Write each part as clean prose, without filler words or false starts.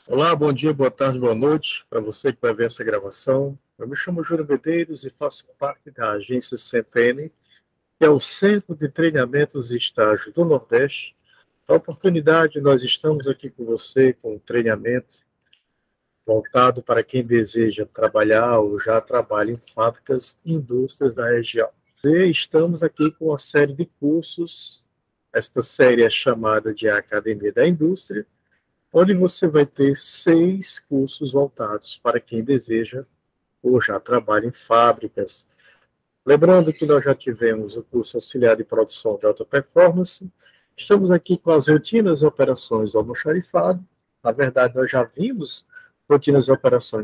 Olá, bom dia, boa tarde, boa noite para você que vai ver essa gravação. Eu me chamo Júlio Medeiros e faço parte da agência CTN, que é o Centro de Treinamentos e Estágios do Nordeste. A oportunidade, nós estamos aqui com você com um treinamento voltado para quem deseja trabalhar ou já trabalha em fábricas e indústrias da região. E estamos aqui com uma série de cursos. Esta série é chamada de Academia da Indústria, onde você vai ter 6 cursos voltados para quem deseja ou já trabalha em fábricas. Lembrando que nós já tivemos o curso auxiliar de produção de alta performance, estamos aqui com as rotinas e operações do almoxarifado. Na verdade, nós já vimos rotinas e operações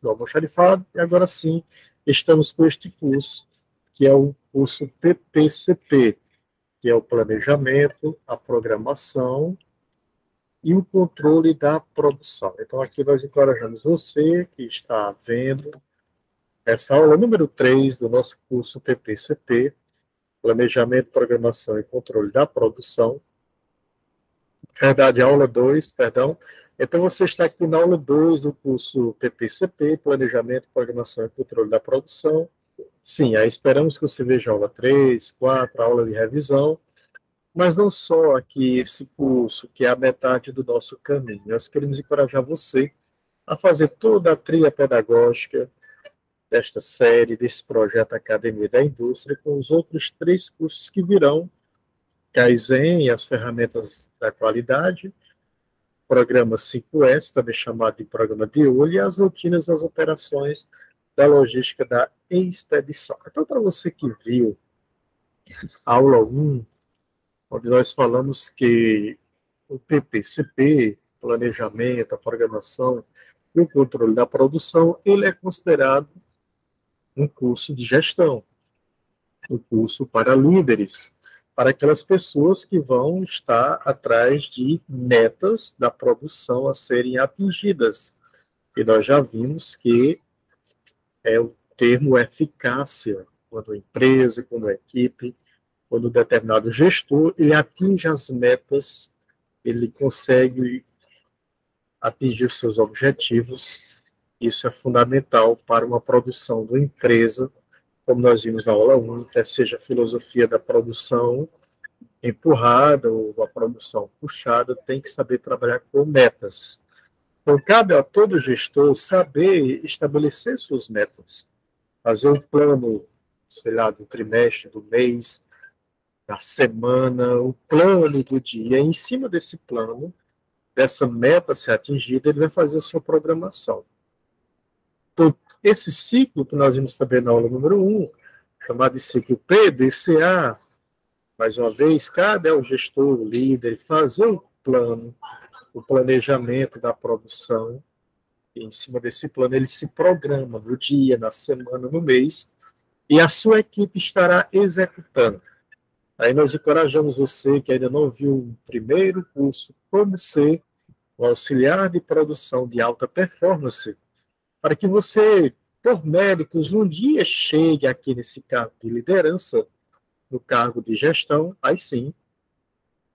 do almoxarifado, e agora sim, estamos com este curso, que é o curso PPCP, que é o planejamento, a programação e o controle da produção. Então, aqui nós encorajamos você que está vendo essa aula número 3 do nosso curso PPCP, Planejamento, Programação e Controle da Produção. Verdade, aula 2, perdão. Então, você está aqui na aula 2 do curso PPCP, Planejamento, Programação e Controle da Produção. Sim, aí esperamos que você veja a aula 3, 4, a aula de revisão. Mas não só aqui esse curso, que é a metade do nosso caminho. Nós queremos encorajar você a fazer toda a trilha pedagógica desta série, desse projeto Academia da Indústria, com os outros 3 cursos que virão: Kaizen e as ferramentas da qualidade, programa 5S, também chamado de programa de olho, e as rotinas das operações da logística da expedição. Então, para você que viu a aula 1, onde nós falamos que o PPCP, planejamento, a programação e o controle da produção, ele é considerado um curso de gestão, um curso para líderes, para aquelas pessoas que vão estar atrás de metas da produção a serem atingidas. E nós já vimos que é o termo eficácia, quando a empresa, quando a equipe, quando um determinado gestor, ele atinge as metas, ele consegue atingir os seus objetivos. Isso é fundamental para uma produção de uma empresa, como nós vimos na aula 1, quer seja a filosofia da produção empurrada ou a produção puxada, tem que saber trabalhar com metas. Então, cabe a todo gestor saber estabelecer suas metas, fazer um plano, sei lá, do trimestre, do mês, da semana, o plano do dia. Em cima desse plano, dessa meta ser atingida, ele vai fazer a sua programação. Então, esse ciclo que nós vimos também na aula número 1, chamado de ciclo PDCA, mais uma vez, cabe ao gestor, o líder, fazer um plano, o planejamento da produção, e em cima desse plano ele se programa no dia, na semana, no mês, e a sua equipe estará executando. Aí nós encorajamos você que ainda não viu o primeiro curso, como ser um auxiliar de produção de alta performance, para que você, por méritos, um dia chegue aqui nesse cargo de liderança, no cargo de gestão, aí sim,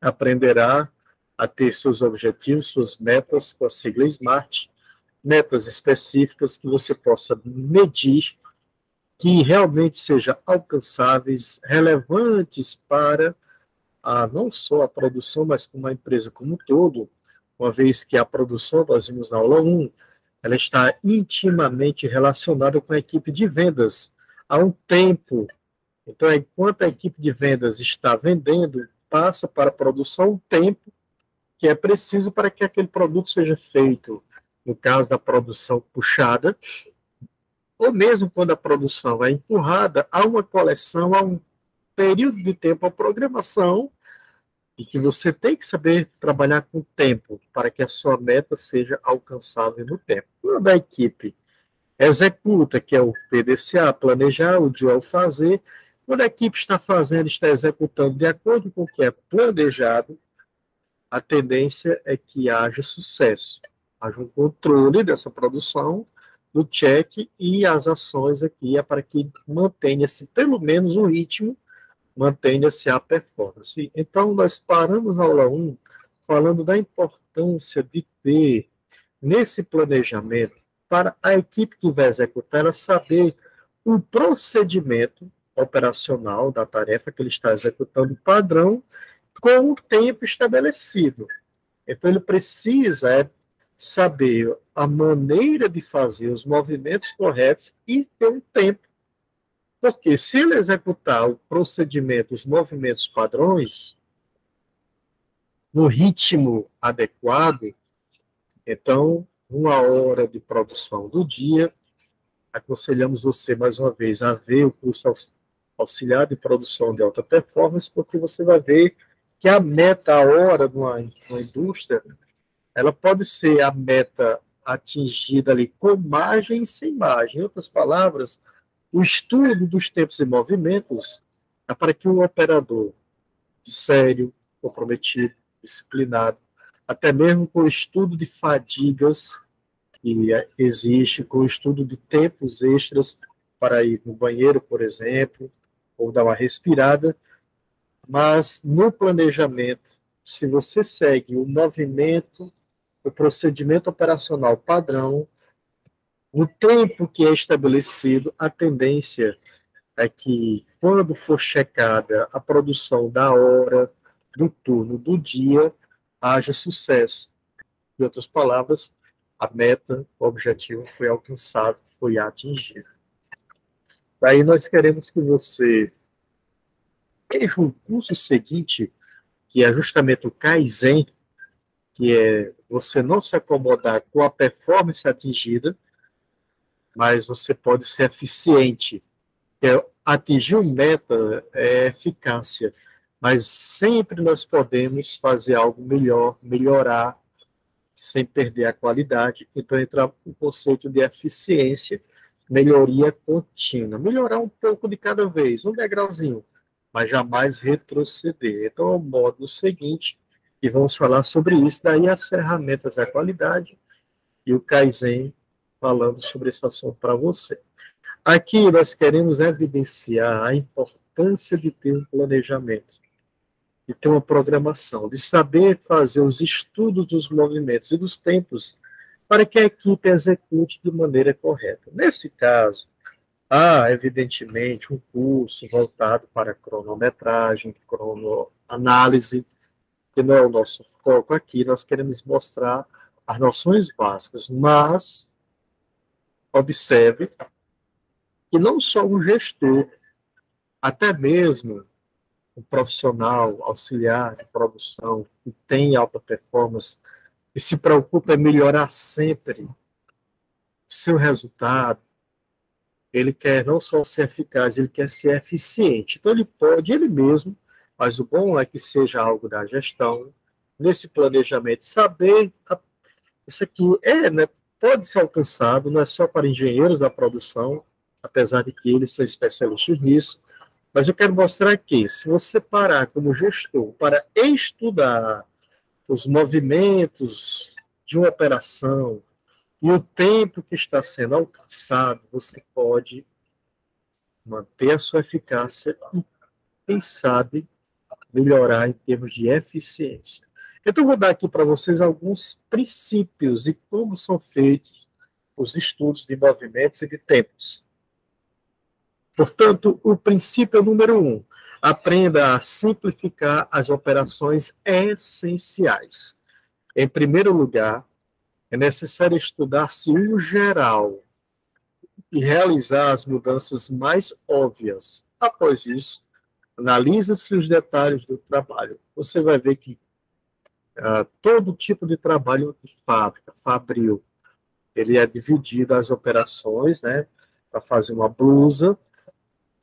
aprenderá a ter seus objetivos, suas metas, com a sigla SMART, metas específicas que você possa medir, que realmente sejam alcançáveis, relevantes para não só a produção, mas como a empresa como um todo, uma vez que a produção, nós vimos na aula 1, ela está intimamente relacionada com a equipe de vendas há um tempo. Então, enquanto a equipe de vendas está vendendo, passa para a produção um tempo que é preciso para que aquele produto seja feito. No caso da produção puxada, ou mesmo quando a produção é empurrada, há uma coleção, há um período de tempo, a programação, e que você tem que saber trabalhar com o tempo para que a sua meta seja alcançável no tempo. Quando a equipe executa, que é o PDCA, planejar, o DIO fazer, quando a equipe está fazendo, está executando de acordo com o que é planejado, a tendência é que haja sucesso, haja um controle dessa produção, do check, e as ações aqui é para que mantenha-se pelo menos o ritmo, mantenha-se a performance. Então, nós paramos na aula 1 falando da importância de ter nesse planejamento, para a equipe que vai executar, ela saber o procedimento operacional da tarefa que ele está executando padrão com o tempo estabelecido. Então, ele precisa saber a maneira de fazer os movimentos corretos e ter um tempo. Porque se ele executar o procedimento, os movimentos padrões, no ritmo adequado, então, 1 hora de produção do dia, aconselhamos você, mais uma vez, a ver o curso auxiliar de produção de alta performance, porque você vai ver que a meta, a hora de uma indústria, ela pode ser a meta atingida ali com margem e sem margem. Em outras palavras, o estudo dos tempos e movimentos é para que o operador sério, comprometido, disciplinado, até mesmo com o estudo de fadigas que existe, com o estudo de tempos extras para ir no banheiro, por exemplo, ou dar uma respirada, mas no planejamento, se você segue o movimento, o procedimento operacional padrão, o tempo que é estabelecido, a tendência é que, quando for checada a produção da hora, do turno, do dia, haja sucesso. Em outras palavras, a meta, o objetivo foi alcançado, foi atingido. Daí nós queremos que você veja o curso seguinte, que é justamente o Kaizen, que é você não se acomodar com a performance atingida, mas você pode ser eficiente. Atingir uma meta é eficácia, mas sempre nós podemos fazer algo melhor, melhorar, sem perder a qualidade. Então, entra o conceito de eficiência, melhoria contínua. Melhorar um pouco de cada vez, um degrauzinho, mas jamais retroceder. Então, é o módulo seguinte, e vamos falar sobre isso. Daí, as ferramentas da qualidade e o Kaizen falando sobre esse assunto para você. Aqui, nós queremos evidenciar a importância de ter um planejamento, de ter uma programação, de saber fazer os estudos dos movimentos e dos tempos para que a equipe execute de maneira correta. Nesse caso, há, evidentemente, um curso voltado para cronometragem, cronoanálise, que não é o nosso foco aqui, nós queremos mostrar as noções básicas, mas observe que não só o gestor, até mesmo um profissional auxiliar de produção que tem alta performance e se preocupa em melhorar sempre o seu resultado, ele quer não só ser eficaz, ele quer ser eficiente. Então, ele pode, ele mesmo, mas o bom é que seja algo da gestão, nesse planejamento, saber, isso aqui pode ser alcançado, não é só para engenheiros da produção, apesar de que eles são especialistas nisso, mas eu quero mostrar que, se você parar como gestor para estudar os movimentos de uma operação e o tempo que está sendo alcançado, você pode manter a sua eficácia e, quem sabe, melhorar em termos de eficiência. Então, vou dar aqui para vocês alguns princípios e como são feitos os estudos de movimentos e de tempos. Portanto, o princípio número 1, aprenda a simplificar as operações essenciais. Em primeiro lugar, é necessário estudar-se o geral e realizar as mudanças mais óbvias. Após isso, analisa-se os detalhes do trabalho. Você vai ver que todo tipo de trabalho de fábrica, fabril, ele é dividido as operações, né, para fazer uma blusa,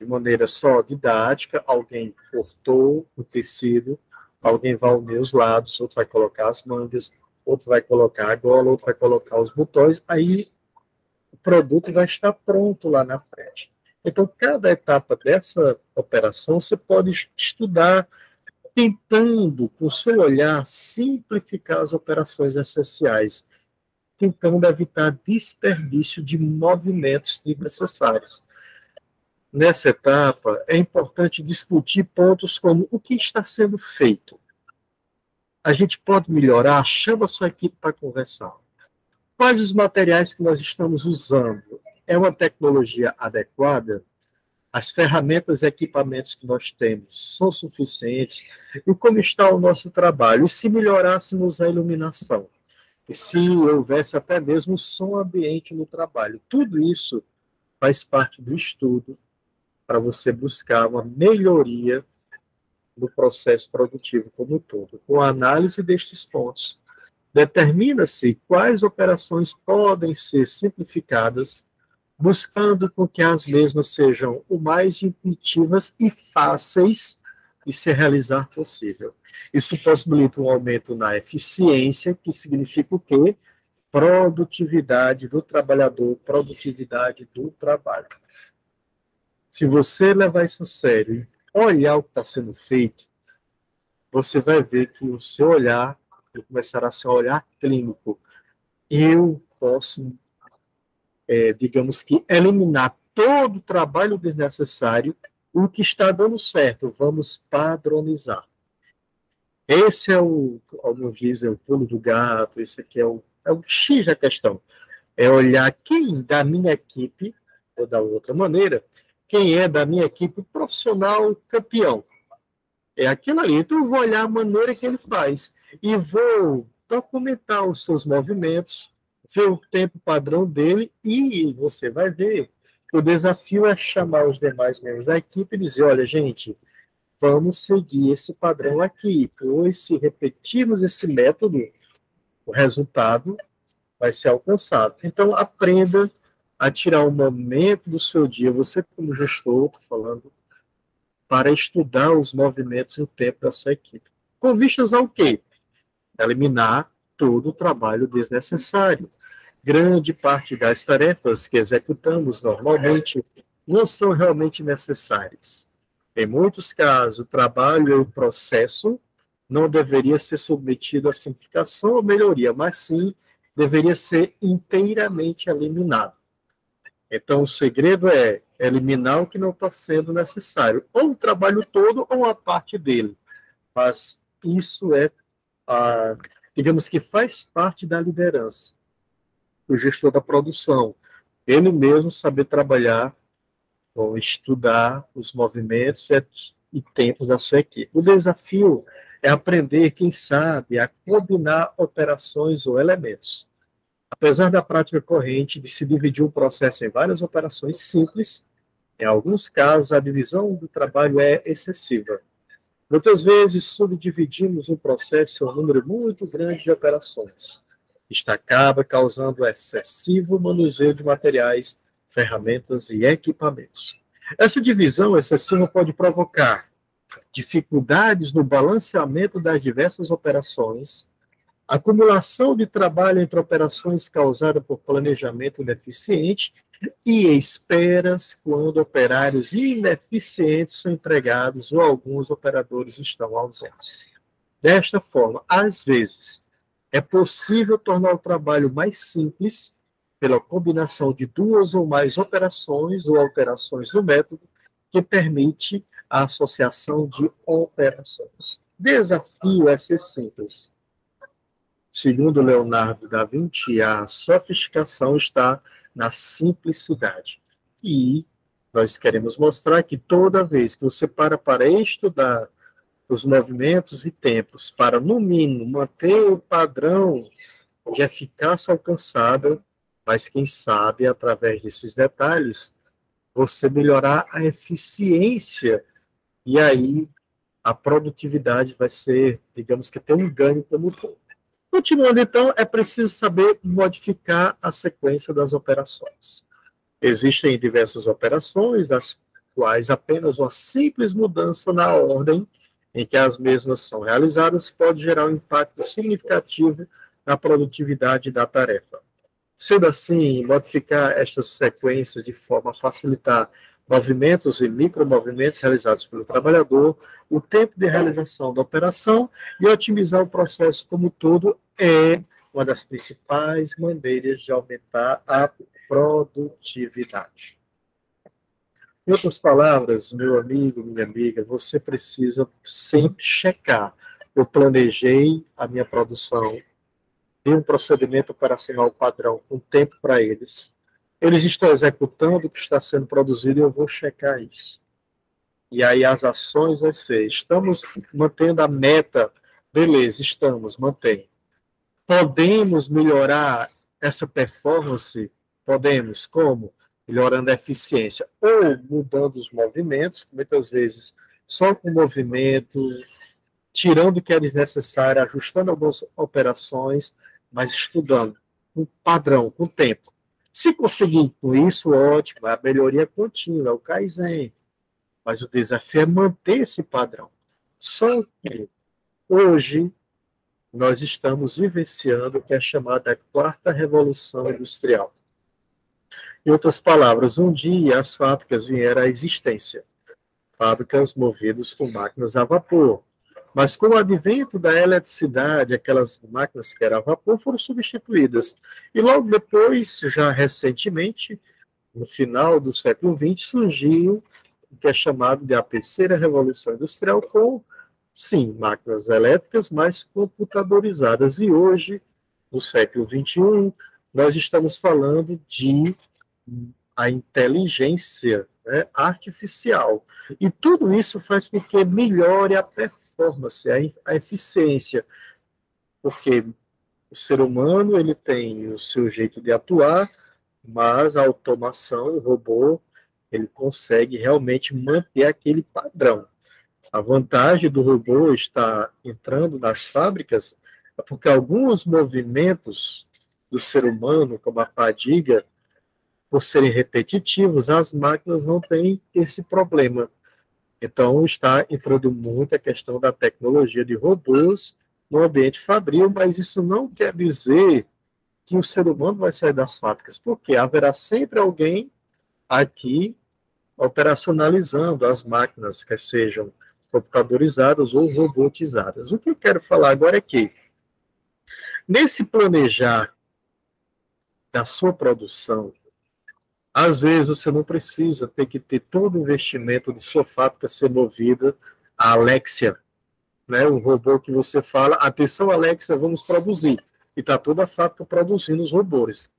de maneira só didática, alguém cortou o tecido, alguém vai unir os lados, outro vai colocar as mangas, outro vai colocar a gola, outro vai colocar os botões, aí o produto vai estar pronto lá na frente. Então, cada etapa dessa operação você pode estudar, tentando, com o seu olhar, simplificar as operações essenciais, tentando evitar desperdício de movimentos desnecessários. Nessa etapa, é importante discutir pontos como o que está sendo feito. A gente pode melhorar, chama a sua equipe para conversar. Quais os materiais que nós estamos usando? É uma tecnologia adequada? As ferramentas e equipamentos que nós temos são suficientes? E como está o nosso trabalho? E se melhorássemos a iluminação? E se houvesse até mesmo som ambiente no trabalho? Tudo isso faz parte do estudo para você buscar uma melhoria do processo produtivo como um todo. Com a análise destes pontos, determina-se quais operações podem ser simplificadas, buscando com que as mesmas sejam o mais intuitivas e fáceis de se realizar possível. Isso possibilita um aumento na eficiência, que significa o quê? Produtividade do trabalhador, produtividade do trabalho. Se você levar isso a sério e olhar o que está sendo feito, você vai ver que o seu olhar começará a ser um olhar clínico. Eu posso, digamos que, eliminar todo o trabalho desnecessário, o que está dando certo, vamos padronizar. Esse é o, alguns dizem, o pulo do gato, esse aqui é o X da questão. É olhar quem da minha equipe, ou da outra maneira, quem é da minha equipe profissional campeão. É aquilo ali. Então, eu vou olhar a maneira que ele faz e vou documentar os seus movimentos, ver o tempo padrão dele e você vai ver. O desafio é chamar os demais membros da equipe e dizer, olha, gente, vamos seguir esse padrão aqui, pois se repetirmos esse método, o resultado vai ser alcançado. Então, aprenda a tirar um momento do seu dia, você como gestor, estou falando, para estudar os movimentos e o tempo da sua equipe. Com vistas ao quê? Eliminar todo o trabalho desnecessário. Grande parte das tarefas que executamos normalmente não são realmente necessárias. Em muitos casos, o trabalho e o processo não deveria ser submetido a simplificação ou melhoria, mas sim deveria ser inteiramente eliminado. Então, o segredo é eliminar o que não está sendo necessário, ou o trabalho todo ou a parte dele. Mas isso é, digamos que faz parte da liderança, o gestor da produção. Ele mesmo saber trabalhar, ou estudar os movimentos e tempos da sua equipe. O desafio é aprender, quem sabe, a combinar operações ou elementos. Apesar da prática corrente de se dividir o processo em várias operações simples, em alguns casos a divisão do trabalho é excessiva. Muitas vezes subdividimos um processo em um número muito grande de operações. Isto acaba causando excessivo manuseio de materiais, ferramentas e equipamentos. Essa divisão excessiva pode provocar dificuldades no balanceamento das diversas operações, acumulação de trabalho entre operações causada por planejamento deficiente e esperas quando operários ineficientes são empregados ou alguns operadores estão ausentes. Desta forma, às vezes, é possível tornar o trabalho mais simples pela combinação de duas ou mais operações ou alterações do método que permite a associação de operações. Desafio é ser simples. Segundo Leonardo da Vinci, a sofisticação está na simplicidade. E nós queremos mostrar que toda vez que você para estudar os movimentos e tempos, para, no mínimo, manter o padrão de eficácia alcançada, mas, quem sabe, através desses detalhes, você melhorar a eficiência e aí a produtividade vai ser, digamos que ter um ganho como todo. Continuando, então, é preciso saber modificar a sequência das operações. Existem diversas operações, das quais apenas uma simples mudança na ordem em que as mesmas são realizadas pode gerar um impacto significativo na produtividade da tarefa. Sendo assim, modificar estas sequências de forma a facilitar movimentos e micromovimentos realizados pelo trabalhador, o tempo de realização da operação e otimizar o processo como um todo é uma das principais maneiras de aumentar a produtividade. Em outras palavras, meu amigo, minha amiga, você precisa sempre checar. Eu planejei a minha produção, dê um procedimento operacional padrão com tempo para eles. Eles estão executando o que está sendo produzido e eu vou checar isso. E aí as ações vai ser, estamos mantendo a meta, beleza, estamos, mantém. Podemos melhorar essa performance? Podemos, como? Melhorando a eficiência, ou mudando os movimentos, que muitas vezes só com o movimento, tirando o que é desnecessário, ajustando algumas operações, mas estudando com padrão, com tempo. Se conseguir com isso, ótimo, é a melhoria contínua, é o Kaizen. Mas o desafio é manter esse padrão. Só que hoje nós estamos vivenciando o que é chamada a quarta revolução industrial. Em outras palavras, um dia as fábricas vieram à existência, fábricas movidas com máquinas a vapor. Mas com o advento da eletricidade, aquelas máquinas que eram a vapor foram substituídas. E logo depois, já recentemente, no final do século XX, surgiu o que é chamado de a terceira revolução industrial, com, sim, máquinas elétricas, mas computadorizadas. E hoje, no século XXI, nós estamos falando de a inteligência, né, artificial. E tudo isso faz com que melhore a performance, a eficiência, porque o ser humano ele tem o seu jeito de atuar, mas a automação, o robô, ele consegue realmente manter aquele padrão. A vantagem do robô estar entrando nas fábricas é porque alguns movimentos do ser humano, como a fadiga, por serem repetitivos, as máquinas não têm esse problema. Então, está entrando muito a questão da tecnologia de robôs no ambiente fabril, mas isso não quer dizer que o ser humano vai sair das fábricas, porque haverá sempre alguém aqui operacionalizando as máquinas, que sejam computadorizadas ou robotizadas. O que eu quero falar agora é que, nesse planejar da sua produção, às vezes você não precisa ter que ter todo o investimento de sua fábrica ser movida a Alexia, né? O robô que você fala, atenção Alexia, vamos produzir. E está toda a fábrica produzindo os robôs.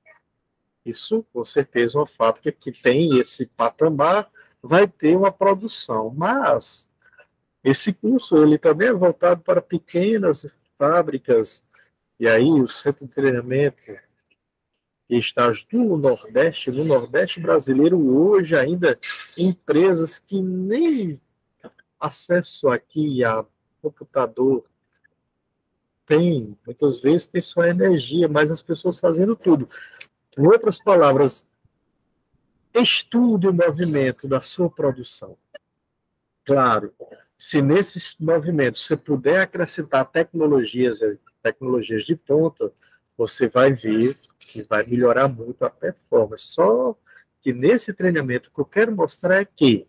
Isso, com certeza, uma fábrica que tem esse patamar vai ter uma produção, mas esse curso ele também é voltado para pequenas fábricas, e aí o centro de treinamento e estágio do Nordeste, no Nordeste brasileiro, hoje ainda empresas que nem acesso aqui a computador tem, muitas vezes tem só energia, mas as pessoas fazendo tudo. Em outras palavras, estude o movimento da sua produção. Claro, se nesses movimentos você puder acrescentar tecnologias de ponta, você vai ver que vai melhorar muito a performance. Só que nesse treinamento o que eu quero mostrar é que,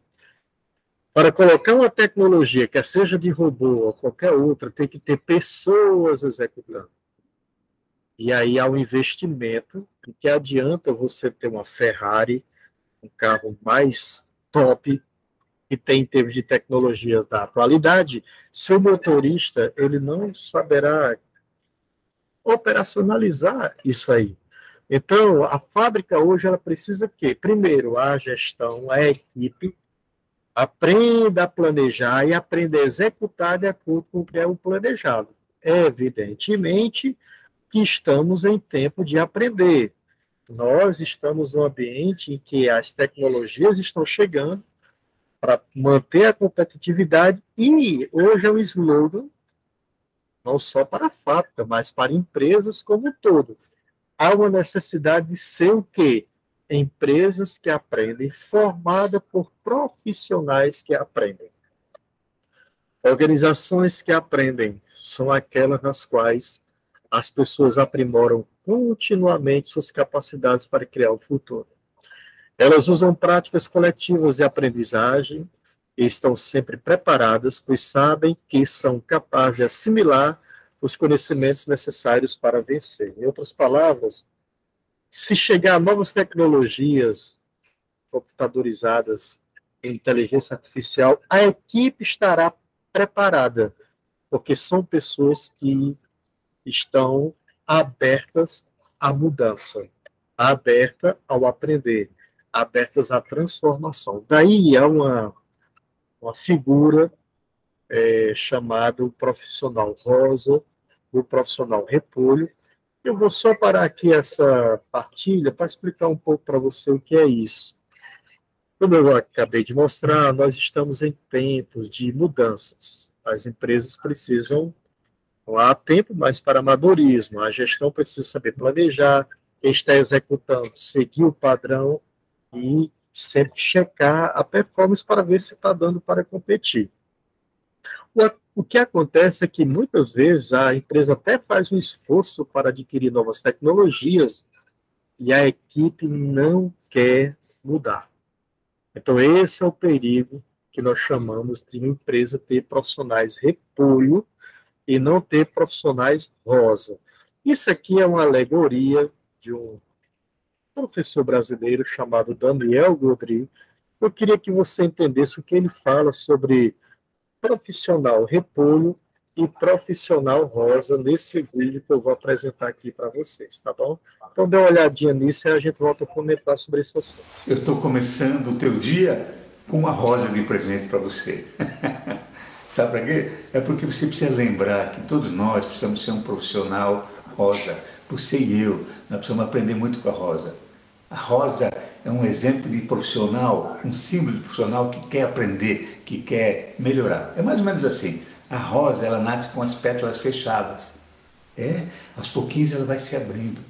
para colocar uma tecnologia, quer seja de robô ou qualquer outra, tem que ter pessoas executando. E aí há um investimento, que adianta você ter uma Ferrari, um carro mais top, que tem em termos de tecnologia da atualidade, seu motorista ele não saberá operacionalizar isso aí. Então, a fábrica hoje ela precisa que, primeiro, a gestão, a equipe, aprenda a planejar e aprenda a executar de acordo com o que é o planejado. Evidentemente que estamos em tempo de aprender. Nós estamos num ambiente em que as tecnologias estão chegando para manter a competitividade e hoje é um slogan não só para a fábrica, mas para empresas como um todo. Há uma necessidade de ser o quê? Empresas que aprendem, formadas por profissionais que aprendem. Organizações que aprendem são aquelas nas quais as pessoas aprimoram continuamente suas capacidades para criar o futuro. Elas usam práticas coletivas de aprendizagem e estão sempre preparadas, pois sabem que são capazes de assimilar os conhecimentos necessários para vencer. Em outras palavras, se chegar a novas tecnologias computadorizadas, inteligência artificial, a equipe estará preparada, porque são pessoas que estão abertas à mudança, aberta ao aprender, abertas à transformação. Daí há uma figura chamada o profissional rosa, o profissional repolho. Eu vou só parar aqui essa partilha para explicar um pouco para você o que é isso. Como eu acabei de mostrar, nós estamos em tempos de mudanças. As empresas precisam, não há tempo mais para amadorismo, a gestão precisa saber planejar, quem está executando, seguir o padrão e sempre checar a performance para ver se está dando para competir. O que acontece é que muitas vezes a empresa até faz um esforço para adquirir novas tecnologias e a equipe não quer mudar. Então, esse é o perigo que nós chamamos de uma empresa ter profissionais repolho e não ter profissionais rosa. Isso aqui é uma alegoria de um professor brasileiro chamado Daniel Godry. Eu queria que você entendesse o que ele fala sobre profissional repolho e profissional rosa nesse vídeo que eu vou apresentar aqui para vocês, tá bom? Então dê uma olhadinha nisso e a gente volta a comentar sobre esse assunto. Eu estou começando o teu dia com uma rosa de presente para você. Sabe para quê? É porque você precisa lembrar que todos nós precisamos ser um profissional rosa. Você e eu, nós precisamos aprender muito com a rosa. A rosa é um exemplo de profissional, um símbolo de profissional que quer aprender, que quer melhorar. É mais ou menos assim. A rosa, ela nasce com as pétalas fechadas. Aos pouquinhos ela vai se abrindo.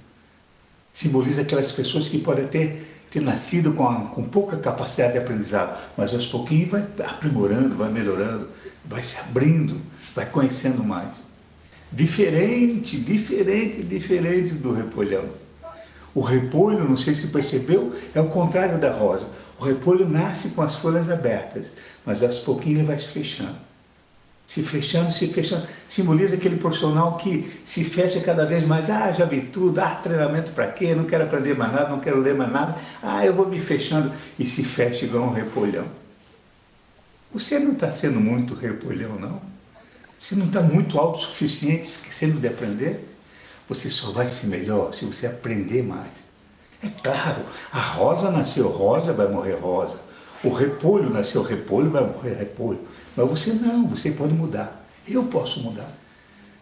Simboliza aquelas pessoas que podem ter nascido com pouca capacidade de aprendizado, mas aos pouquinhos vai aprimorando, vai melhorando, vai se abrindo, vai conhecendo mais. Diferente do repolhão. O repolho, não sei se percebeu, é o contrário da rosa. O repolho nasce com as folhas abertas, mas aos pouquinhos ele vai se fechando. Se fechando. Simboliza aquele profissional que se fecha cada vez mais. Já vi tudo, treinamento para quê? Não quero aprender mais nada, não quero ler mais nada. Eu vou me fechando e se fecha igual um repolhão. Você não está sendo muito repolhão, não? Você não está muito autossuficiente, esquecendo de aprender? Você só vai ser melhor se você aprender mais. É claro, a rosa nasceu rosa, vai morrer rosa. O repolho nasceu repolho, vai morrer repolho. Mas você não, você pode mudar. Eu posso mudar.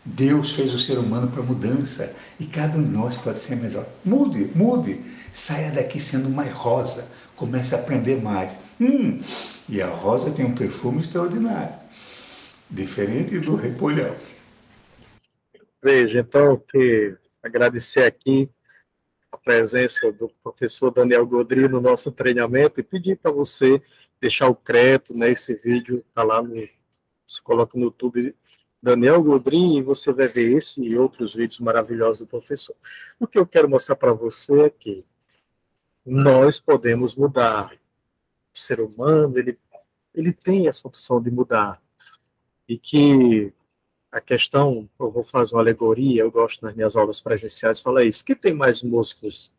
Deus fez o ser humano para mudança e cada um de nós pode ser melhor. Mude. Saia daqui sendo mais rosa. Comece a aprender mais. E a rosa tem um perfume extraordinário. Diferente do repolhão. Veja, então, que agradecer aqui a presença do professor Daniel Godry no nosso treinamento e pedir para você deixar o crédito, né? Esse vídeo está lá, você coloca no YouTube Daniel Godry e você vai ver esse e outros vídeos maravilhosos do professor. O que eu quero mostrar para você é que nós podemos mudar. O ser humano, ele tem essa opção de mudar. E que a questão, eu vou fazer uma alegoria, eu gosto nas minhas aulas presenciais, falar isso, quem tem mais músculos?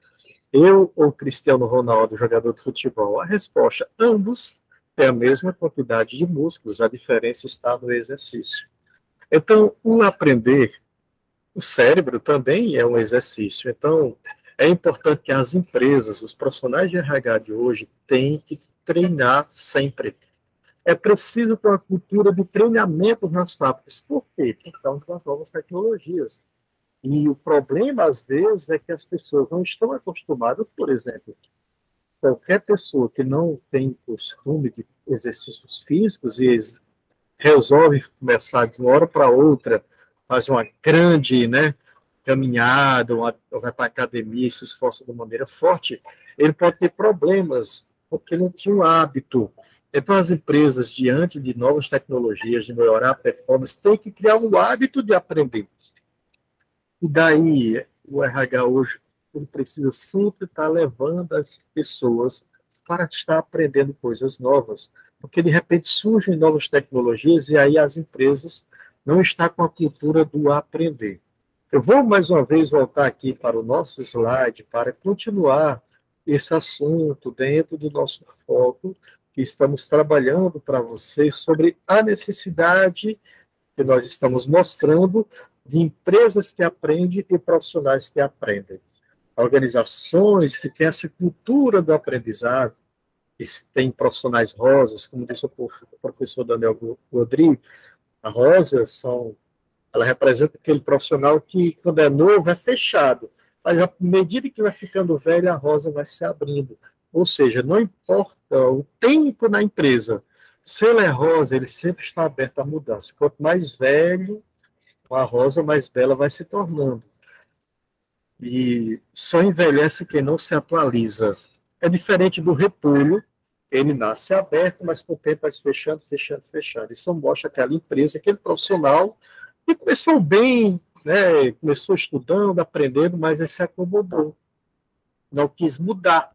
Eu ou Cristiano Ronaldo, jogador de futebol? A resposta, ambos têm a mesma quantidade de músculos, a diferença está no exercício. Então, o aprender, o cérebro também é um exercício. Então, é importante que as empresas, os profissionais de RH de hoje, tenham que treinar sempre. É preciso ter uma cultura de treinamento nas fábricas. Por quê? Por causa das novas tecnologias. E o problema, às vezes, é que as pessoas não estão acostumadas, por exemplo, qualquer pessoa que não tem costume de exercícios físicos e resolve começar de uma hora para outra, fazer uma grande caminhada, ou vai para a academia e se esforça de maneira forte, ele pode ter problemas, porque não tinha o hábito. Então, as empresas, diante de novas tecnologias, de melhorar a performance, têm que criar um hábito de aprender. E daí, o RH hoje, ele precisa sempre estar levando as pessoas para estar aprendendo coisas novas, porque, de repente, surgem novas tecnologias e aí as empresas não estão com a cultura do aprender. Eu vou, mais uma vez, voltar aqui para o nosso slide para continuar esse assunto dentro do nosso foco, que estamos trabalhando para vocês sobre a necessidade que nós estamos mostrando de empresas que aprendem e profissionais que aprendem. Organizações que têm essa cultura do aprendizado, que tem profissionais rosas, como disse o professor Daniel Godry, a rosa ela representa aquele profissional que, quando é novo, é fechado, mas à medida que vai ficando velho, a rosa vai se abrindo. Ou seja, não importa o tempo na empresa, se ele é rosa, ele sempre está aberto à mudança. Quanto mais velho, a rosa mais bela vai se tornando. E só envelhece quem não se atualiza. É diferente do repolho, ele nasce aberto, mas com o tempo vai se fechando, fechando, fechando. Isso mostra aquela empresa, aquele profissional que começou bem, né, começou estudando, aprendendo, mas ele se acomodou, não quis mudar.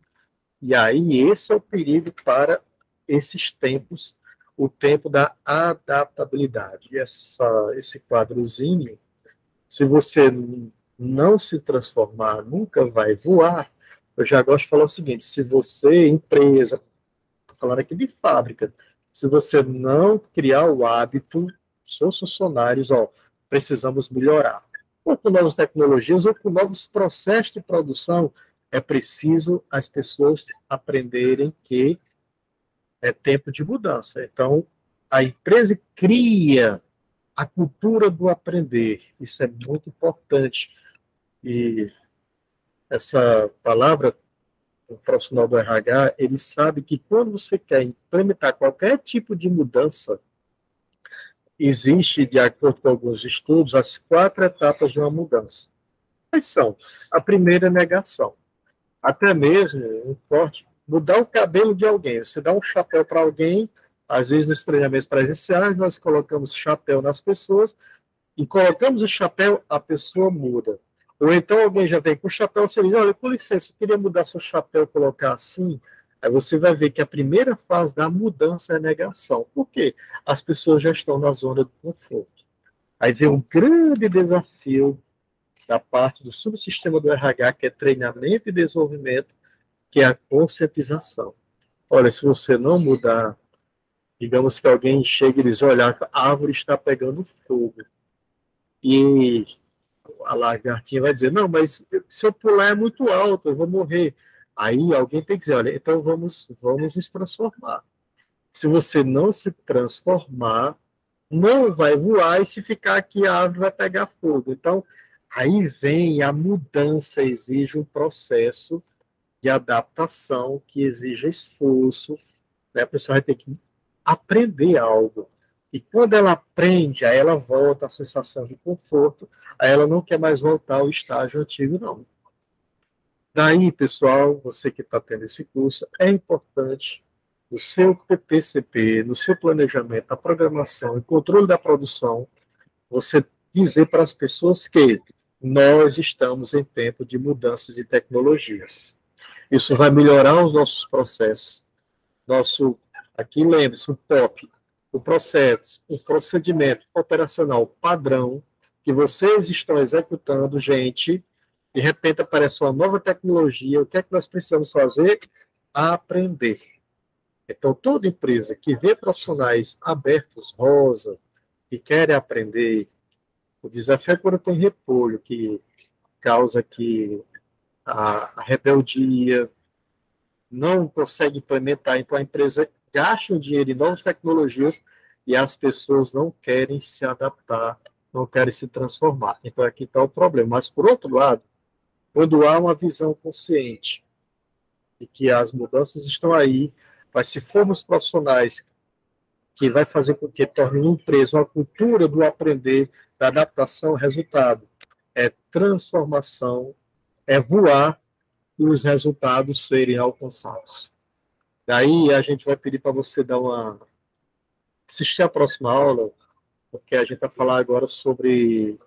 E aí esse é o perigo para esses tempos, o tempo da adaptabilidade. E esse quadrozinho, se você não se transformar, nunca vai voar. Eu já gosto de falar o seguinte: se você, empresa, estou falando aqui de fábrica, se você não criar o hábito, seus funcionários, precisamos melhorar. Ou com novas tecnologias, ou com novos processos de produção, é preciso as pessoas aprenderem que é tempo de mudança. Então, a empresa cria a cultura do aprender. Isso é muito importante. E essa palavra, o profissional do RH, ele sabe que quando você quer implementar qualquer tipo de mudança, existe, de acordo com alguns estudos, as 4 etapas de uma mudança. Quais são? A primeira é negação. Até mesmo um corte, mudar o cabelo de alguém. Você dá um chapéu para alguém, às vezes nos treinamentos presenciais, nós colocamos chapéu nas pessoas, e colocamos o chapéu, a pessoa muda. Ou então alguém já vem com o chapéu, você diz: olha, com licença, eu queria mudar seu chapéu, colocar assim. Aí você vai ver que a primeira fase da mudança é a negação. Por quê? As pessoas já estão na zona do conforto. Aí vem um grande desafio da parte do subsistema do RH, que é treinamento e desenvolvimento, que é a conscientização. Olha, se você não mudar, digamos que alguém chega e diz: olha, a árvore está pegando fogo. E a lagartinha vai dizer: não, mas se eu pular é muito alto, eu vou morrer. Aí alguém tem que dizer: olha, então vamos nos transformar. Se você não se transformar, não vai voar, e se ficar aqui, a árvore vai pegar fogo. Então, aí vem a mudança, exige um processo de adaptação que exige esforço, né? A pessoa vai ter que aprender algo. E quando ela aprende, aí ela volta à sensação de conforto, aí ela não quer mais voltar ao estágio antigo, não. Daí, pessoal, você que está tendo esse curso, é importante no seu PPCP, no seu planejamento, a programação e controle da produção, você dizer para as pessoas que nós estamos em tempo de mudanças e tecnologias. Isso vai melhorar os nossos processos. Aqui lembre-se, o POP, o processo, o procedimento operacional padrão que vocês estão executando, gente, de repente aparece uma nova tecnologia, o que é que nós precisamos fazer? Aprender. Então, toda empresa que vê profissionais abertos, rosa, que querem aprender, o desafio é quando tem repolho, que causa aqui a rebeldia, não consegue implementar, então a empresa gasta o dinheiro em novas tecnologias e as pessoas não querem se adaptar, não querem se transformar. Então aqui está o problema. Mas, por outro lado, quando há uma visão consciente de que as mudanças estão aí, mas se formos profissionais que vai fazer com que torne uma empresa uma cultura do aprender, da adaptação, resultado é transformação, é voar e os resultados serem alcançados. Daí a gente vai pedir para você assistir a próxima aula, porque a gente vai falar agora sobre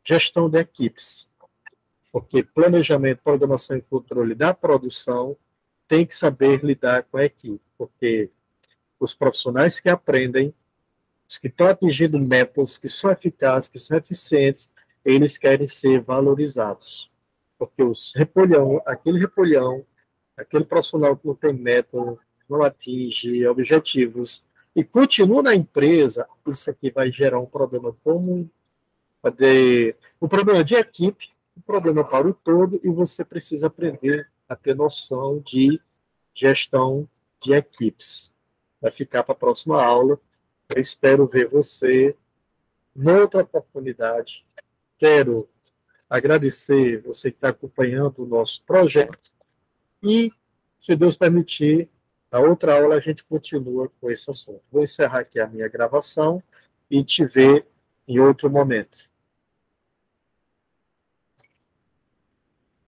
gestão de equipes. Porque planejamento, programação e controle da produção tem que saber lidar com a equipe, porque os profissionais que aprendem, os que estão atingindo métodos que são eficazes, que são eficientes, eles querem ser valorizados. Porque aquele profissional que não tem método, não atinge objetivos e continua na empresa, isso aqui vai gerar um problema comum, O problema de equipe, o problema para o todo, e você precisa aprender a ter noção de gestão de equipes. Vai ficar para a próxima aula. Eu espero ver você noutra oportunidade. Quero agradecer você que está acompanhando o nosso projeto e, se Deus permitir, na outra aula a gente continua com esse assunto. Vou encerrar aqui a minha gravação e te ver em outro momento.